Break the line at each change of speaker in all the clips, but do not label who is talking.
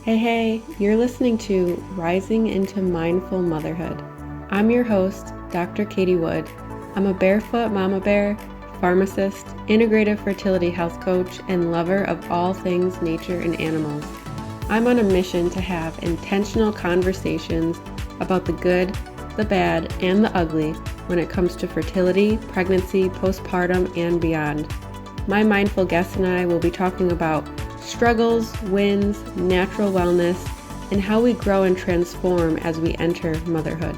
Hey, you're listening to Rising into Mindful Motherhood. I'm your host, Dr. Katie Wood. I'm a barefoot mama bear, pharmacist, integrative fertility health coach, and lover of all things nature and animals. I'm on a mission to have intentional conversations about the good, the bad, and the ugly when it comes to fertility, pregnancy, postpartum, and beyond. My mindful guest and I will be talking about struggles, wins, natural wellness, and how we grow and transform as we enter motherhood.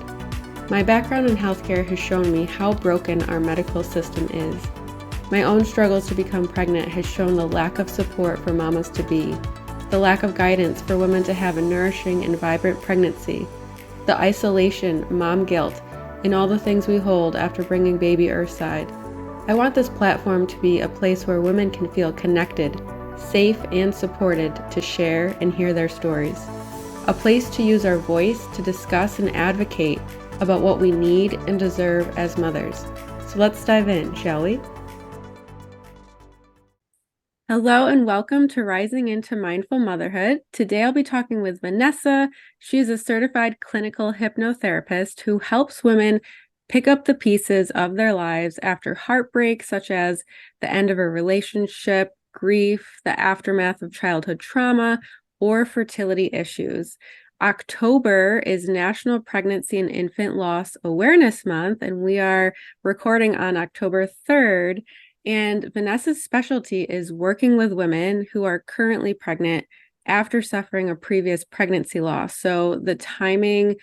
My background in healthcare has shown me how broken our medical system is. My own struggles to become pregnant has shown the lack of support for mamas to be, the lack of guidance for women to have a nourishing and vibrant pregnancy, the isolation, mom guilt, and all the things we hold after bringing baby earthside. I want this platform to be a place where women can feel connected, safe, and supported to share and hear their stories. A place to use our voice to discuss and advocate about what we need and deserve as mothers. So let's dive in, shall we? Hello and welcome to Rising into Mindful Motherhood. Today I'll be talking with Vanessa. She's a certified clinical hypnotherapist who helps women pick up the pieces of their lives after heartbreak, such as the end of a relationship, grief, the aftermath of childhood trauma, or fertility issues. October is National Pregnancy and Infant Loss Awareness Month, and we are recording on October 3rd. And Vanessa's specialty is working with women who are currently pregnant after suffering a previous pregnancy loss. So the timing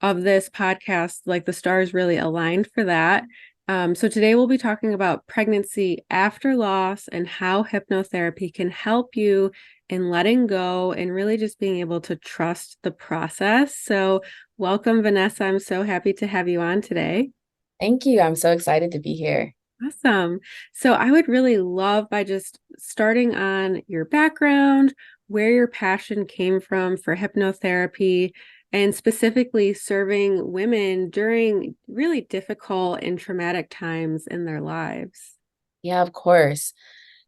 of this podcast, like the stars really aligned for that. So today we'll be talking about pregnancy after loss and how hypnotherapy can help you in letting go and really just being able to trust the process. So welcome, Vanessa. I'm so happy to have you on today.
Thank you. I'm so excited to be here.
Awesome. So I would really love by just starting on your background, where your passion came from for hypnotherapy, and specifically serving women during really difficult and traumatic times in their lives.
Yeah, of course.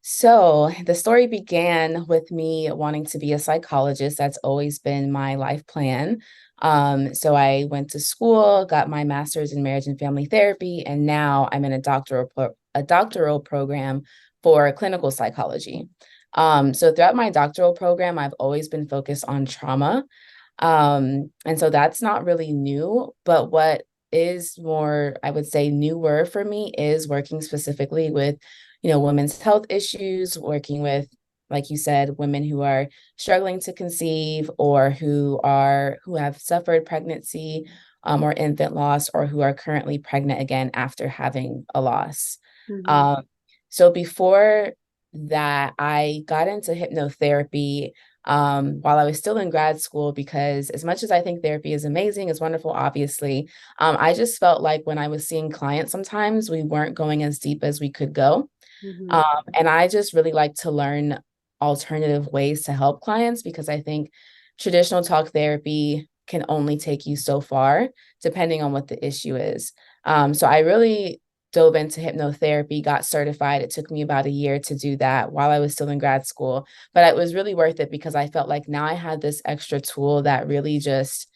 So the story began with me wanting to be a psychologist. That's always been my life plan. So I went to school, got my master's in marriage and family therapy, and now I'm in a doctoral program for clinical psychology. So throughout my doctoral program, I've always been focused on trauma. And so that's not really new, but what is more, I would say, newer for me is working specifically with, women's health issues, working with, like you said, women who are struggling to conceive or who have suffered pregnancy, or infant loss, or who are currently pregnant again after having a loss.
Mm-hmm.
Um, so before that, I got into hypnotherapy while I was still in grad school, because as much as I think therapy is amazing, it's wonderful, obviously, I just felt like when I was seeing clients, sometimes we weren't going as deep as we could go.
Mm-hmm.
And I just really like to learn alternative ways to help clients, because I think traditional talk therapy can only take you so far, depending on what the issue is. So I really dove into hypnotherapy, got certified. It took me about a year to do that while I was still in grad school, but it was really worth it because I felt like now I had this extra tool that really just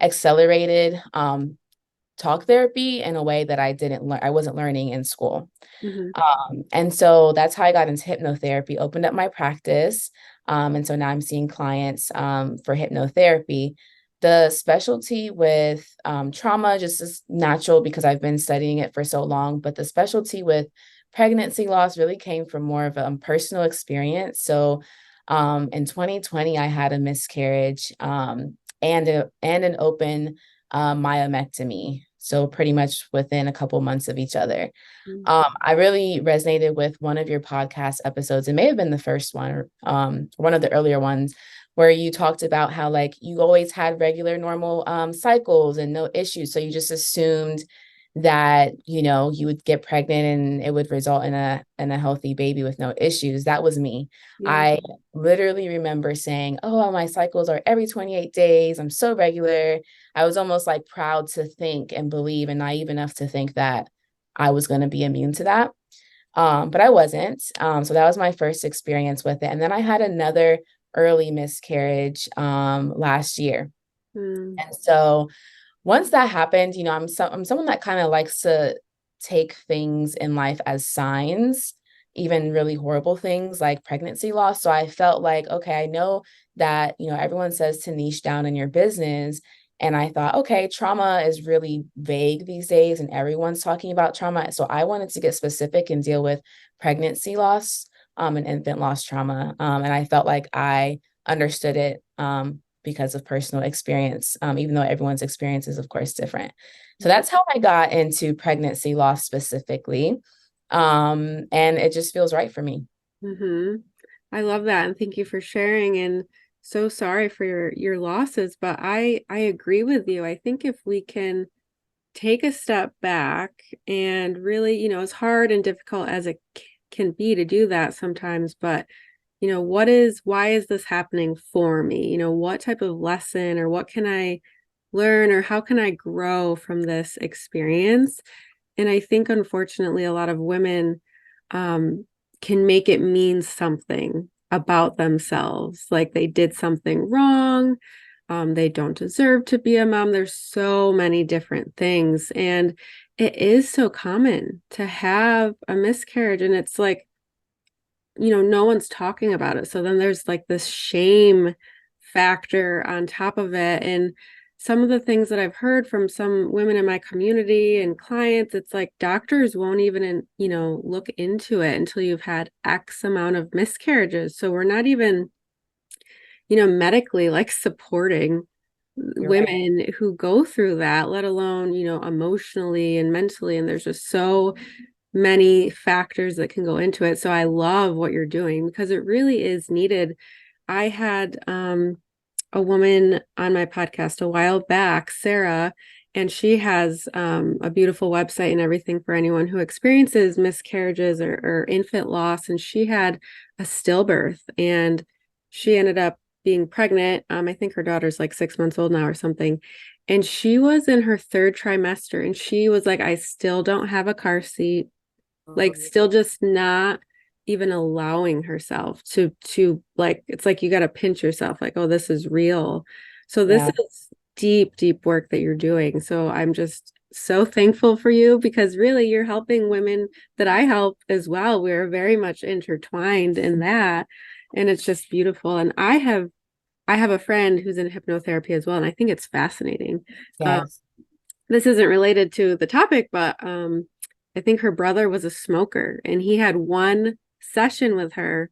accelerated talk therapy in a way that I wasn't learning in school.
Mm-hmm.
And so that's how I got into hypnotherapy, opened up my practice. And so now I'm seeing clients for hypnotherapy. The specialty with trauma just is natural because I've been studying it for so long, but the specialty with pregnancy loss really came from more of a personal experience. So in 2020, I had a miscarriage and an open myomectomy. So pretty much within a couple months of each other. I really resonated with one of your podcast episodes. It may have been the first one, one of the earlier ones, where you talked about how like you always had regular, normal cycles and no issues. So you just assumed that you would get pregnant and it would result in a healthy baby with no issues. That was me.
Yeah.
I literally remember saying, "Oh, my cycles are every 28 days. I'm so regular." I was almost like proud to think and believe and naive enough to think that I was going to be immune to that. But I wasn't. So that was my first experience with it. And then I had another early miscarriage last year.
Mm.
And so once that happened, I'm someone that kind of likes to take things in life as signs, even really horrible things like pregnancy loss. So I felt like, okay, I know that, everyone says to niche down in your business. And I thought, okay, trauma is really vague these days and everyone's talking about trauma. So I wanted to get specific and deal with pregnancy loss, and infant loss trauma. And I felt like I understood it, because of personal experience, even though everyone's experience is, of course, different. So that's how I got into pregnancy loss specifically. And it just feels right for me.
Mm-hmm. I love that, and thank you for sharing. And so sorry for your losses, but I agree with you. I think if we can take a step back and really, as hard and difficult as it can be to do that sometimes, but why is this happening for me? What type of lesson or what can I learn or how can I grow from this experience? And I think, unfortunately, a lot of women um, can make it mean something about themselves, like they did something wrong. They don't deserve to be a mom. There's so many different things. And it is so common to have a miscarriage. And it's like, no one's talking about it. So then there's like this shame factor on top of it. And some of the things that I've heard from some women in my community and clients, it's like doctors won't even, look into it until you've had X amount of miscarriages. So we're not even, medically like supporting
You're right.
women who go through that, let alone, emotionally and mentally. And there's just so many factors that can go into it. So I love what you're doing because it really is needed. I had a woman on my podcast a while back, Sarah, and she has a beautiful website and everything for anyone who experiences miscarriages or infant loss. And she had a stillbirth and she ended up being pregnant. I think her daughter's like 6 months old now or something. And she was in her third trimester and she was like, I still don't have a car seat, like still just not even allowing herself to like, it's like you got to pinch yourself like, oh, this is real. So this
Yeah.
is deep work that you're doing. So I'm just so thankful for you because really you're helping women that I help as well. We're very much intertwined in that, and it's just beautiful. And I have a friend who's in hypnotherapy as well, and I think it's fascinating. um,
Yes.
this isn't related to the topic, but I think her brother was a smoker and he had one session with her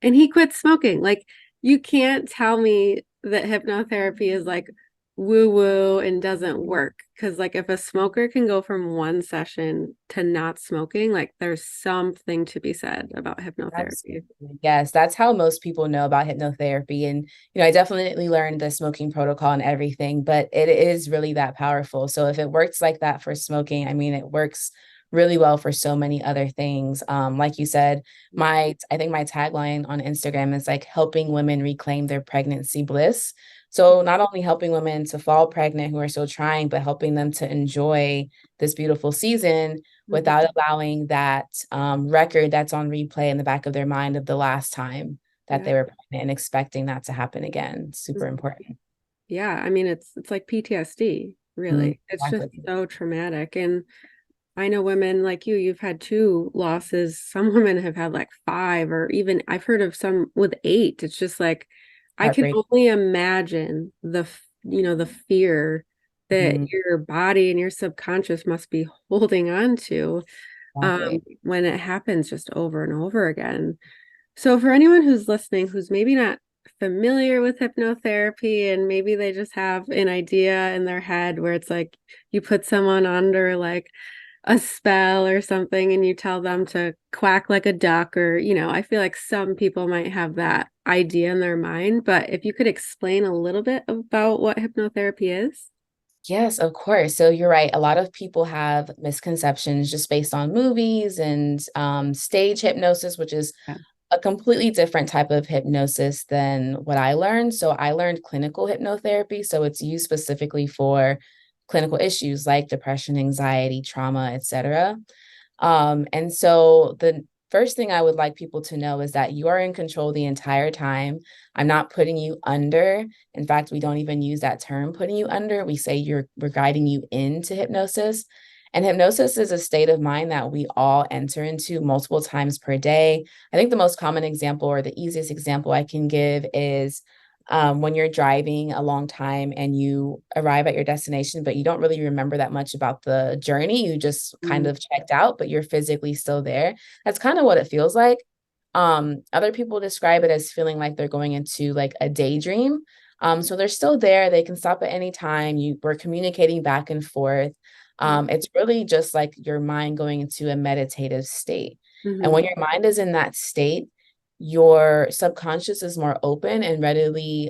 and he quit smoking. Like, you can't tell me that hypnotherapy is like woo woo and doesn't work. Because, like, if a smoker can go from one session to not smoking, like, there's something to be said about hypnotherapy.
Absolutely. Yes, that's how most people know about hypnotherapy. And, I definitely learned the smoking protocol and everything, but it is really that powerful. So if it works like that for smoking, I mean, it works really well for so many other things. Like you said, I think my tagline on Instagram is like helping women reclaim their pregnancy bliss. So not only helping women to fall pregnant who are still trying, but helping them to enjoy this beautiful season
Mhm.
without allowing that record that's on replay in the back of their mind of the last time that
Yeah.
they were pregnant and expecting that to happen again. Super
Mhm.
important.
Yeah. I mean, it's like PTSD, really. It's just
Exactly.
so traumatic. And I know women like you've had two losses. Some women have had like five, or even I've heard of some with eight. It's just like, I can
Heartbreak.
only imagine the fear that
Mhm.
your body and your subconscious must be holding on to
Exactly.
when it happens just over and over again. So for anyone who's listening, who's maybe not familiar with hypnotherapy and maybe they just have an idea in their head where it's like you put someone under like a spell or something and you tell them to quack like a duck, or I feel like some people might have that idea in their mind, but if you could explain a little bit about what hypnotherapy is.
Yes, of course. So you're right. A lot of people have misconceptions just based on movies and stage hypnosis, which is
Yeah.
a completely different type of hypnosis than what I learned. So I learned clinical hypnotherapy. So it's used specifically for clinical issues like depression, anxiety, trauma, etc. And so first thing I would like people to know is that you are in control the entire time. I'm not putting you under. In fact, we don't even use that term, putting you under. We say we're guiding you into hypnosis. And hypnosis is a state of mind that we all enter into multiple times per day. I think the most common example, or the easiest example I can give, is when you're driving a long time and you arrive at your destination, but you don't really remember that much about the journey. You just kind of checked out, but you're physically still there. That's kind of what it feels like. Other people describe it as feeling like they're going into like a daydream. So they're still there. They can stop at any time. We're communicating back and forth. It's really just like your mind going into a meditative state. And when your mind is in that state, your subconscious is more open and readily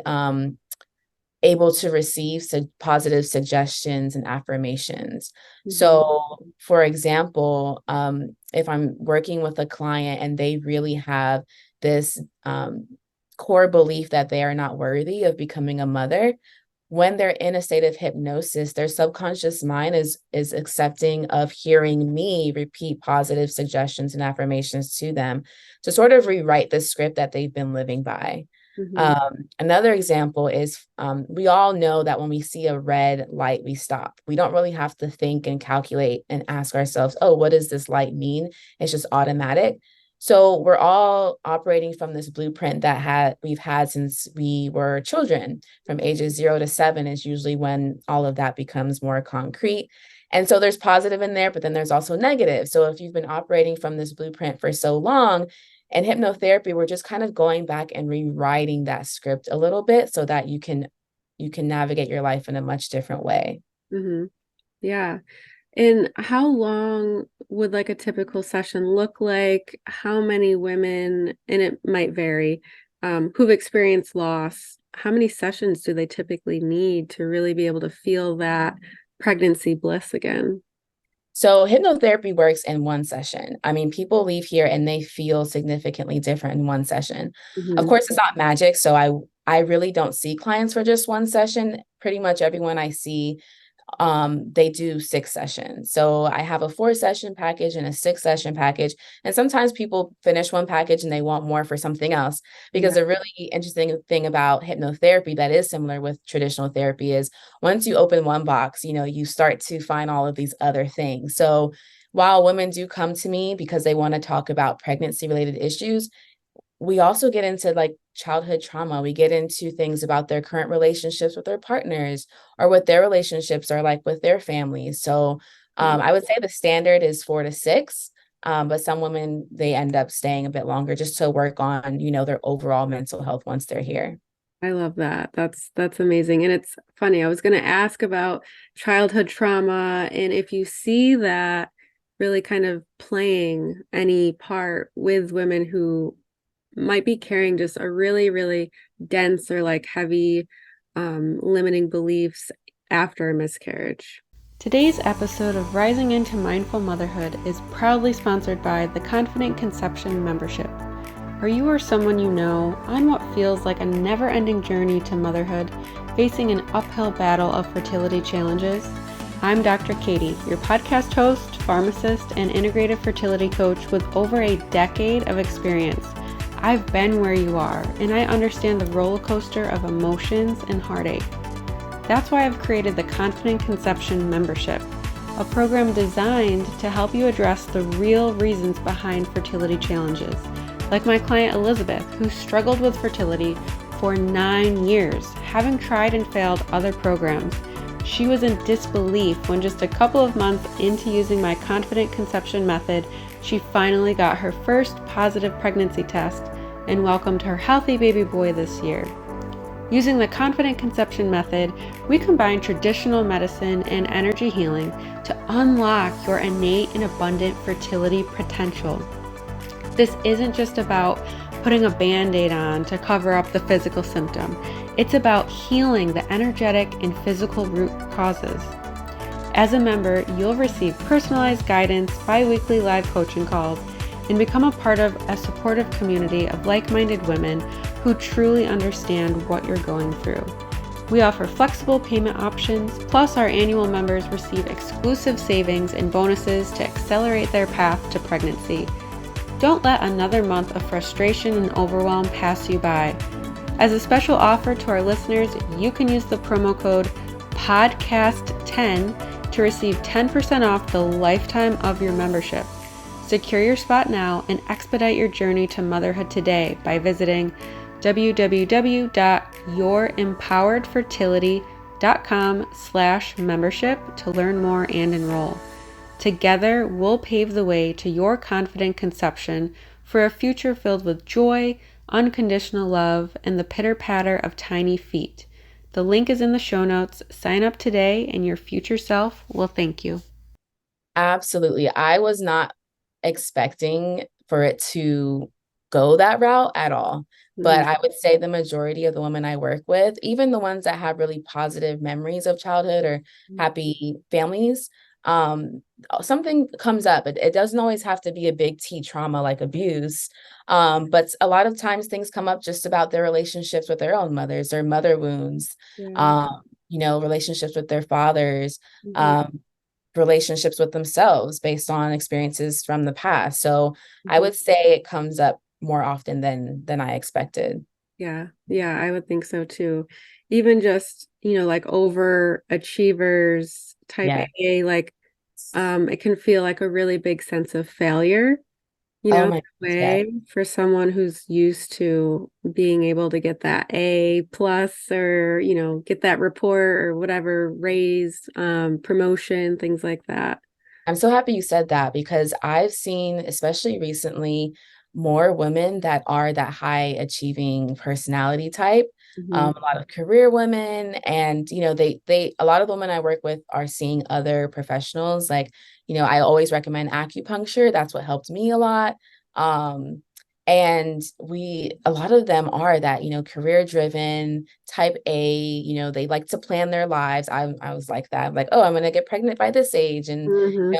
able to receive positive suggestions and affirmations. So, for example, if I'm working with a client and they really have this core belief that they are not worthy of becoming a mother, when they're in a state of hypnosis, their subconscious mind is accepting of hearing me repeat positive suggestions and affirmations to them to sort of rewrite the script that they've been living by. Another example is we all know that when we see a red light, we stop. We don't really have to think and calculate and ask ourselves, oh, what does this light mean? It's just automatic. So we're all operating from this blueprint that we've had since we were children. From ages 0 to 7 is usually when all of that becomes more concrete. And so there's positive in there, but then there's also negative. So if you've been operating from this blueprint for so long, in hypnotherapy, we're just kind of going back and rewriting that script a little bit so that you can navigate your life in a much different way.
Yeah. And how long would like a typical session look like? How many women, and it might vary, who've experienced loss, how many sessions do they typically need to really be able to feel that pregnancy bliss again?
So hypnotherapy works in one session. I mean, people leave here and they feel significantly different in one session. Of course, it's not magic. So I really don't see clients for just one session. Pretty much everyone I see, they do 6 sessions. So I have a 4-session package and a 6-session package. And sometimes people finish one package and they want more for something else, because a really interesting thing about hypnotherapy that is similar with traditional therapy is once you open one box, you start to find all of these other things. So while women do come to me because they want to talk about pregnancy related issues, we also get into like childhood trauma. We get into things about their current relationships with their partners or what their relationships are like with their families. So I would say the standard is 4 to 6, but some women, they end up staying a bit longer just to work on, their overall mental health once they're here.
I love that. That's amazing. And it's funny. I was going to ask about childhood trauma, and if you see that really kind of playing any part with women who might be carrying just a really, really dense or like heavy limiting beliefs after a miscarriage. Today's episode of Rising into Mindful Motherhood is proudly sponsored by the Confident Conception membership. Are you or someone you know on what feels like a never-ending journey to motherhood, facing an uphill battle of fertility challenges? I'm Dr. Katie, your podcast host, pharmacist, and integrative fertility coach with over a decade of experience. I've been where you are, and I understand the roller coaster of emotions and heartache. That's why I've created the Confident Conception membership, a program designed to help you address the real reasons behind fertility challenges. Like my client Elizabeth, who struggled with fertility for 9 years, having tried and failed other programs. She was in disbelief when just a couple of months into using my Confident Conception method, she finally got her first positive pregnancy test and welcomed her healthy baby boy this year. Using the Confident Conception method, we combine traditional medicine and energy healing to unlock your innate and abundant fertility potential. This isn't just about putting a Band-Aid on to cover up the physical symptom. It's about healing the energetic and physical root causes. As a member, you'll receive personalized guidance, bi-weekly live coaching calls, and become a part of a supportive community of like-minded women who truly understand what you're going through. We offer flexible payment options, plus our annual members receive exclusive savings and bonuses to accelerate their path to pregnancy. Don't let another month of frustration and overwhelm pass you by. As a special offer to our listeners, you can use the promo code PODCAST10 to receive 10% off the lifetime of your membership. Secure your spot now and expedite your journey to motherhood today by visiting www.yourempoweredfertility.com/membership to learn more and enroll. Together, we'll pave the way to your confident conception for a future filled with joy, unconditional love, and the pitter-patter of tiny feet. The link is in the show notes. Sign up today and your future self will thank you.
Absolutely. I was not expecting for it to go that route at all. But I would say the majority of the women I work with, even the ones that have really positive memories of childhood or happy families, something comes up. It doesn't always have to be a big T trauma like abuse. But a lot of times things come up just about their relationships with their own mothers, their mother wounds, relationships with their fathers, relationships with themselves based on experiences from the past. So I would say it comes up more often than I expected.
Yeah, I would think so too. Even just, like overachievers, type
Yeah.
A, like it can feel like a really big sense of failure,
Oh my gosh, yeah.
way for someone who's used to being able to get that A plus or, get that report or whatever, raise, promotion, things like that.
I'm so happy you said that because I've seen, especially recently, more women that are that high achieving personality type. A lot of career women, and a lot of the women I work with are seeing other professionals. Like, I always recommend acupuncture. That's what helped me a lot. Um, and a lot of them are that, career driven, type A, they like to plan their lives. I was like that. I'm like, oh, I'm going to get pregnant by this age and,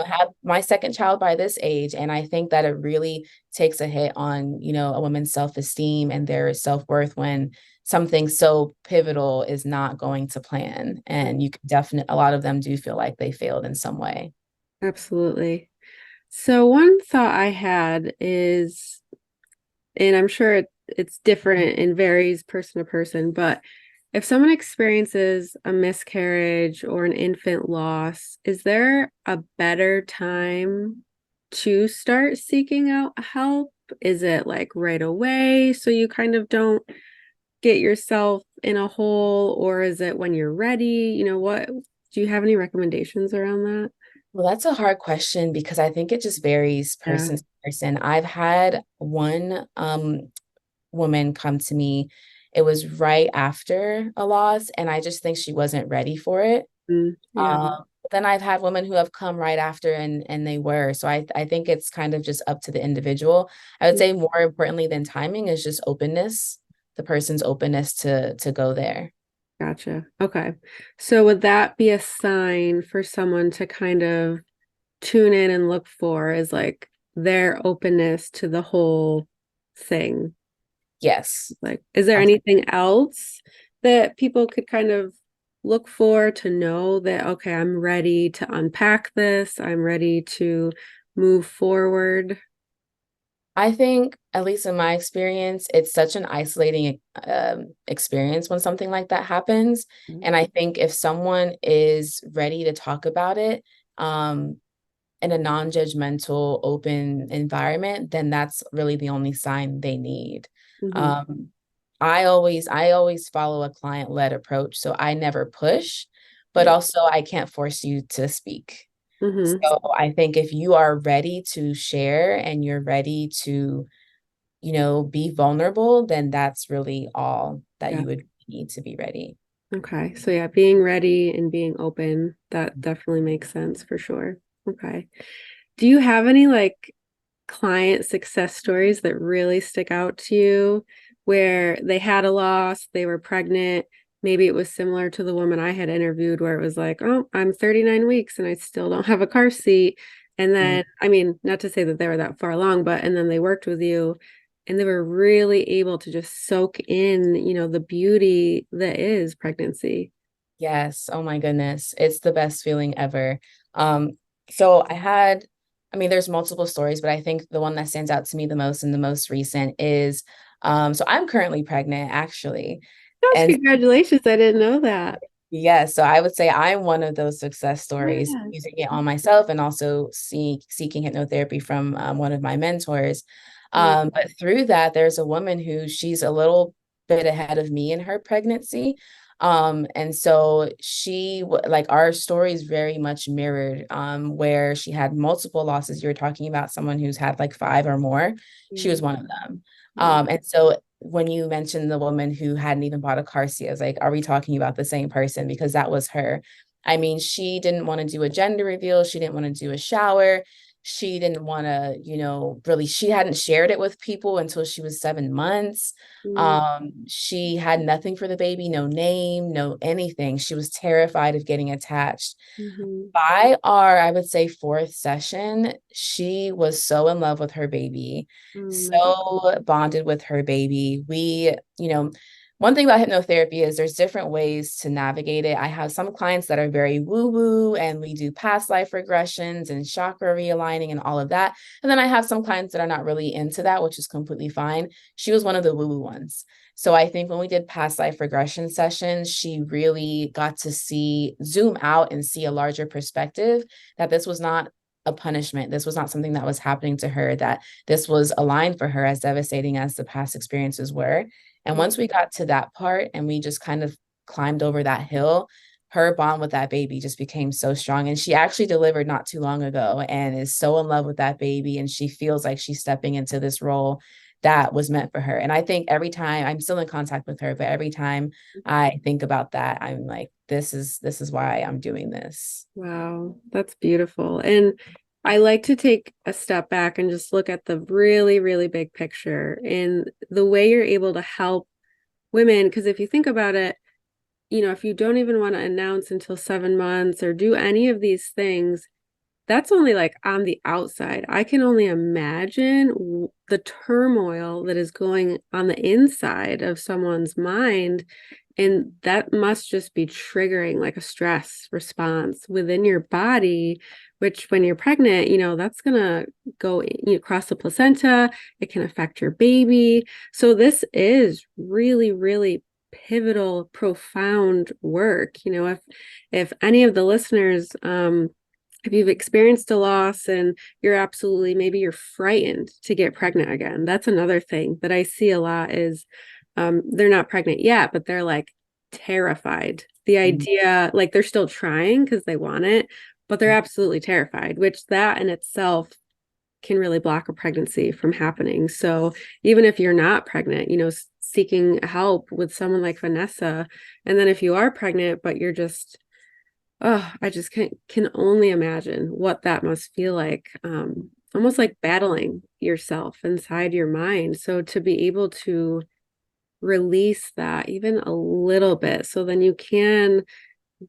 have my second child by this age. And I think that it really takes a hit on, a woman's self-esteem and their self-worth when something so pivotal is not going to plan. And you can definitely, a lot of them do feel like they failed in some way.
Absolutely. So one thought I had is, and I'm sure it's different and varies person to person, but if someone experiences a miscarriage or an infant loss, is there a better time to start seeking out help? Is it like right away so you kind of don't get yourself in a hole, or is it when you're ready? What do you have any recommendations around that?
Well, that's a hard question because I think it just varies
Yeah.
person to person. I've had one woman come to me. It was right after a loss, and I just think she wasn't ready for it.
Yeah.
Then I've had women who have come right after and they were. So I think it's kind of just up to the individual. I would say more importantly than timing is just openness, the person's openness to go there.
Gotcha. Okay. So would that be a sign for someone to kind of tune in and look for, is like their openness to the whole thing?
Yes.
Like, is there anything else that people could kind of look for to know that, okay, I'm ready to unpack this, I'm ready to move forward?
I think, at least in my experience, it's such an isolating experience when something like that happens. And I think if someone is ready to talk about it in a non-judgmental, open environment, then that's really the only sign they need.
Mm-hmm.
Um, I always follow a client-led approach, so I never push, but
Yeah.
also I can't force you to speak.
Mm-hmm.
So I think if you are ready to share and you're ready to, be vulnerable, then that's really all that
Yeah.
you would need to be ready.
Okay. So yeah, being ready and being open, that definitely makes sense for sure. Okay. Do you have any like client success stories that really stick out to you where they had a loss, they were pregnant? Maybe it was similar to the woman I had interviewed where it was like, oh, I'm 39 weeks and I still don't have a car seat. And
Mm.
then, I mean, not to say that they were that far along, but and then they worked with you and they were really able to just soak in, the beauty that is pregnancy.
Yes. Oh my goodness. It's the best feeling ever. So I had I mean, there's multiple stories, but I think the one that stands out to me the most and the most recent is, so I'm currently pregnant actually.
Gosh,
And
congratulations. I didn't know that.
yeah, so I would say I'm one of those success stories,
Yes.
using it on myself and also seeking hypnotherapy from one of my mentors.
Mm,
But through that, there's a woman who she's a little bit ahead of me in her pregnancy. And so like our stories very much mirrored, where she had multiple losses. You were talking about someone who's had like five or more. She
yeah.
was one of them.
Wow.
And so when you mentioned the woman who hadn't even bought a car seat, I was like, are we talking about the same person? Because that was her. I mean, she didn't want to do a gender reveal. She didn't want to do a shower. She didn't want to, really, she hadn't shared it with people until she was 7 months.
Mm,
She had nothing for the baby, no name, no anything. She was terrified of getting attached.
mhm.
By our, I would say, fourth session, she was so in love with her baby,
Oh my God.
so bonded with her baby. One thing about hypnotherapy is there's different ways to navigate it. I have some clients that are very woo-woo, and we do past life regressions and chakra realigning and all of that. And then I have some clients that are not really into that, which is completely fine. She was one of the woo-woo ones. So I think when we did past life regression sessions, she really got to zoom out and see a larger perspective, that this was not a punishment. This was not something that was happening to her, that this was aligned for her, as devastating as the past experiences were. And
Mm,
once we got to that part and we just kind of climbed over that hill, her bond with that baby just became so strong. And she actually delivered not too long ago and is so in love with that baby. And she feels like she's stepping into this role that was meant for her. And I think every time, I'm still in contact with her, but every time I think about that, I'm like, this is why I'm doing this.
wow, that's beautiful. And I like to take a step back and just look at the really, really big picture and the way you're able to help women. Because if you think about it, if you don't even want to announce until 7 months or do any of these things, that's only like on the outside. I can only imagine the turmoil that is going on the inside of someone's mind. And that must just be triggering like a stress response within your body, which when you're pregnant, that's going to go across the placenta. It can affect your baby. So this is really, really pivotal, profound work. If any of the listeners, if you've experienced a loss and maybe you're frightened to get pregnant again, that's another thing that I see a lot is they're not pregnant yet, but they're like terrified. The
Mhm.
idea, like they're still trying because they want it, but they're absolutely terrified, which that in itself can really block a pregnancy from happening. So even if you're not pregnant, seeking help with someone like Vanessa, and then if you are pregnant, but you're just oh, I just can only imagine what that must feel like. Almost like battling yourself inside your mind. So to be able to release that even a little bit, so then you can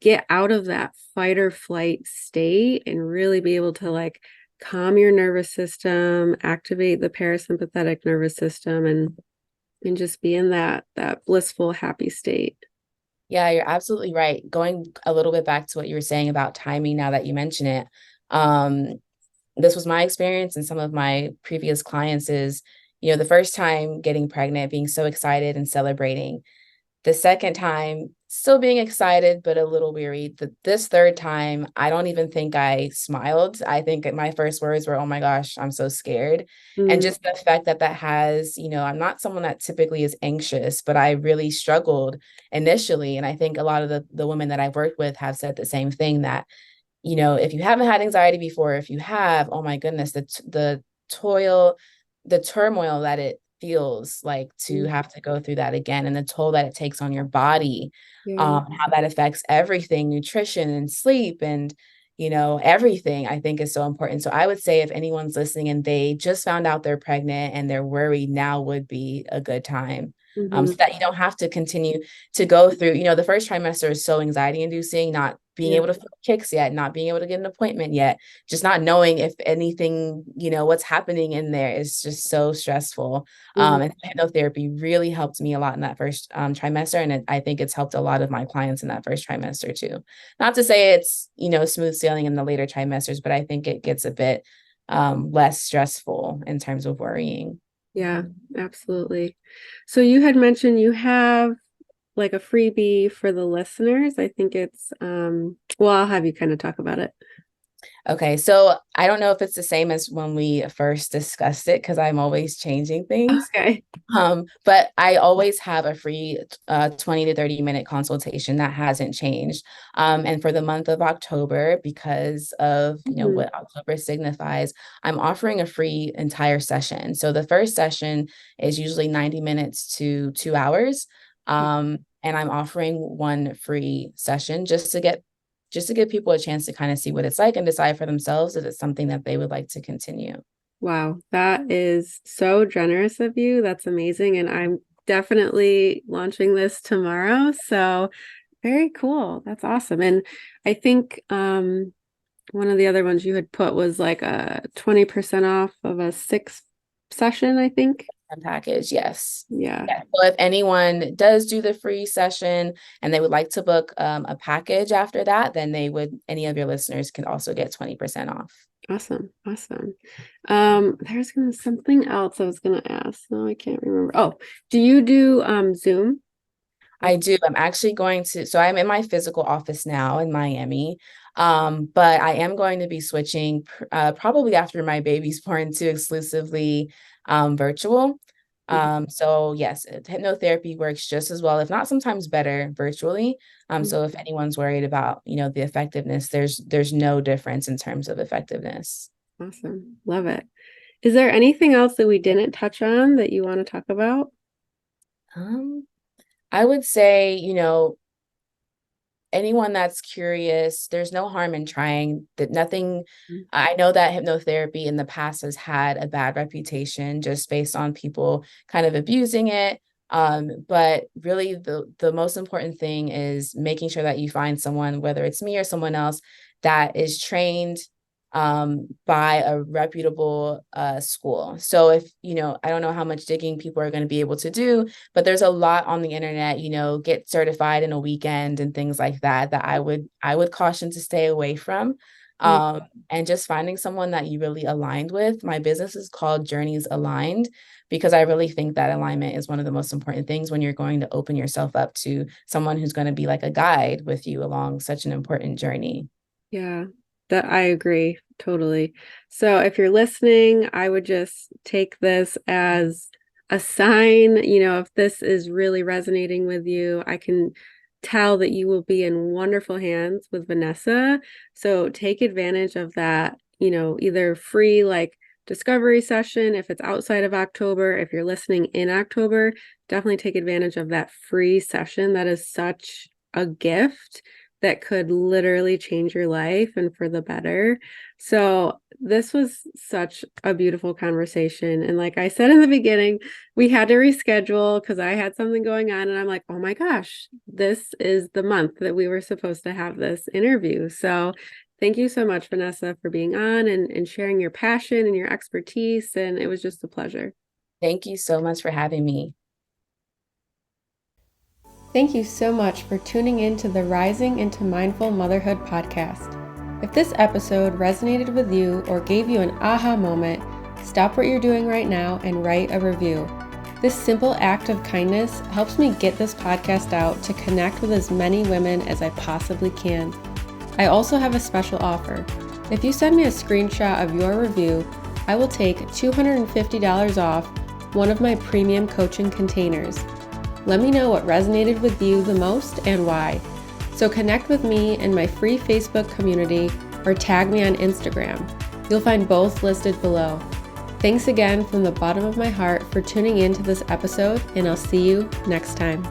get out of that fight or flight state and really be able to like calm your nervous system, activate the parasympathetic nervous system, and just be in that blissful, happy state.
Yeah, you're absolutely right. Going a little bit back to what you were saying about timing, now that you mention it, um, this was my experience and some of my previous clients is, the first time getting pregnant, being so excited and celebrating. The second time, still being excited, but a little weary. This third time, I don't even think I smiled. I think my first words were, oh my gosh, I'm so scared. And
Mm,
just the fact that that has, I'm not someone that typically is anxious, but I really struggled initially. And I think a lot of the women that I've worked with have said the same thing, that, if you haven't had anxiety before, if you have, oh my goodness, toil, the turmoil that it feels like to
mm,
have to go through that again, and the toll that it takes on your body,
yeah.
how that affects everything, nutrition and sleep and, everything, I think is so important. So I would say if anyone's listening and they just found out they're pregnant and they're worried, now would be a good time. So
Mhm.
that you don't have to continue to go through, the first trimester is so anxiety inducing, not being
Yeah.
able to feel kicks yet, not being able to get an appointment yet, just not knowing if anything, what's happening in there is just so stressful.
Mhm.
And hypnotherapy really helped me a lot in that first trimester. And I think it's helped a lot of my clients in that first trimester too. Not to say it's, smooth sailing in the later trimesters, but I think it gets a bit less stressful in terms of worrying.
Yeah, absolutely. So you had mentioned you have like a freebie for the listeners. I think it's well, I'll have you kind of talk about it.
Okay, so I don't know if it's the same as when we first discussed it because I'm always changing things.
Okay.
But I always have a free 20 to 30-minute consultation that hasn't changed. And for the month of October, because of what October signifies, I'm offering a free entire session. So the first session is usually 90 minutes to 2 hours. And I'm offering one free session just to give people a chance to kind of see what it's like and decide for themselves if it's something that they would like to continue.
Wow, that is so generous of you. That's amazing. And I'm definitely launching this tomorrow. So very cool. That's awesome. And I think one of the other ones you had put was like a 20% off of a 6 session, I think.
Package, yes.
Yeah.
Yeah. So if anyone does do the free session and they would like to book a package after that, then any of your listeners can also get 20% off.
Awesome. Awesome. There's something else I was gonna ask. No, I can't remember. Oh, do you do Zoom?
I do. I'm actually so I'm in my physical office now in Miami. But I am going to be switching probably after my baby's born to exclusively virtual. So yes, hypnotherapy works just as well, if not sometimes better virtually. So if anyone's worried about, the effectiveness, there's no difference in terms of effectiveness.
Awesome. Love it. Is there anything else that we didn't touch on that you want to talk about?
I would say, anyone that's curious, there's no harm in trying. I know that hypnotherapy in the past has had a bad reputation just based on people kind of abusing it. But really the most important thing is making sure that you find someone, whether it's me or someone else, that is trained by a reputable school. So if, I don't know how much digging people are going to be able to do, but there's a lot on the internet, get certified in a weekend and things like that, that I would caution to stay away from. And just finding someone that you really aligned with. My business is called Journeys Aligned because I really think that alignment is one of the most important things when you're going to open yourself up to someone who's going to be like a guide with you along such an important journey.
Yeah, that I agree totally. So if you're listening, I would just take this as a sign, if this is really resonating with you, I can tell that you will be in wonderful hands with Vanessa. So take advantage of that, either free like discovery session if it's outside of October. If you're listening in October, definitely take advantage of that free session. That is such a gift that could literally change your life and for the better. So this was such a beautiful conversation. And like I said in the beginning, we had to reschedule because I had something going on and I'm like, oh my gosh, this is the month that we were supposed to have this interview. So thank you so much, Vanessa, for being on and sharing your passion and your expertise. And it was just a pleasure.
Thank you so much for having me.
Thank you so much for tuning in to the Rising into Mindful Motherhood podcast. If this episode resonated with you or gave you an aha moment, stop what you're doing right now and write a review. This simple act of kindness helps me get this podcast out to connect with as many women as I possibly can. I also have a special offer. If you send me a screenshot of your review, I will take $250 off one of my premium coaching containers. Let me know what resonated with you the most and why. So connect with me in my free Facebook community or tag me on Instagram. You'll find both listed below. Thanks again from the bottom of my heart for tuning in to this episode, and I'll see you next time.